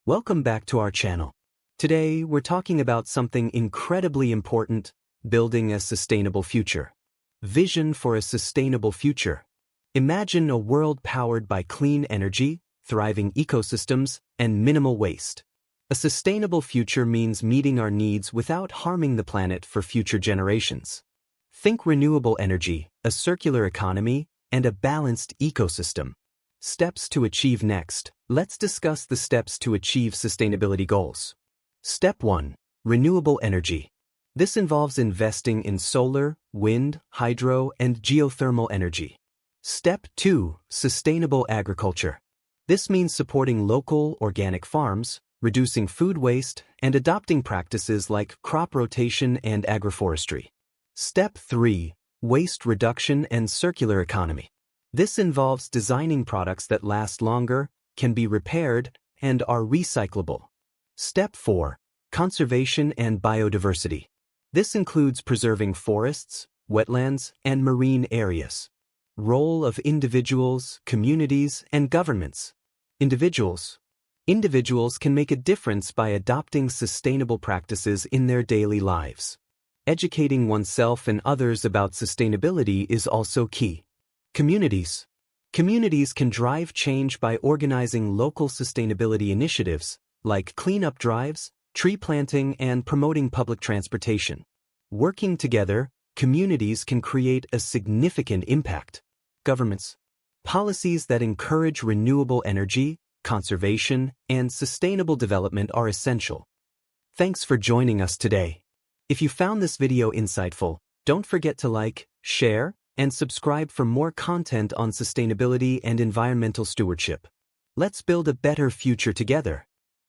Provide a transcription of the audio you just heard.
Welcome back to our channel. Today, we're talking about something incredibly important: building a sustainable future. Vision for a sustainable future. Imagine a world powered by clean energy, thriving ecosystems, and minimal waste. A sustainable future means meeting our needs without harming the planet for future generations. Think renewable energy, a circular economy, and a balanced ecosystem. Steps to achieve. Next, let's discuss the steps to achieve sustainability goals. Step 1. Renewable energy. This involves investing in solar, wind, hydro, and geothermal energy. Step 2. Sustainable agriculture. This means supporting local, organic farms, reducing food waste, and adopting practices like crop rotation and agroforestry. Step 3. Waste reduction and circular economy. This involves designing products that last longer, can be repaired, and are recyclable. Step 4. Conservation and biodiversity. This includes preserving forests, wetlands, and marine areas. Role of individuals, communities, and governments. Individuals can make a difference by adopting sustainable practices in their daily lives. Educating oneself and others about sustainability is also key. Communities can drive change by organizing local sustainability initiatives like cleanup drives, tree planting, and promoting public transportation. Working together, communities can create a significant impact. Governments. Policies that encourage renewable energy, conservation, and sustainable development are essential. Thanks for joining us today. If you found this video insightful, don't forget to like, share, and subscribe for more content on sustainability and environmental stewardship. Let's build a better future together.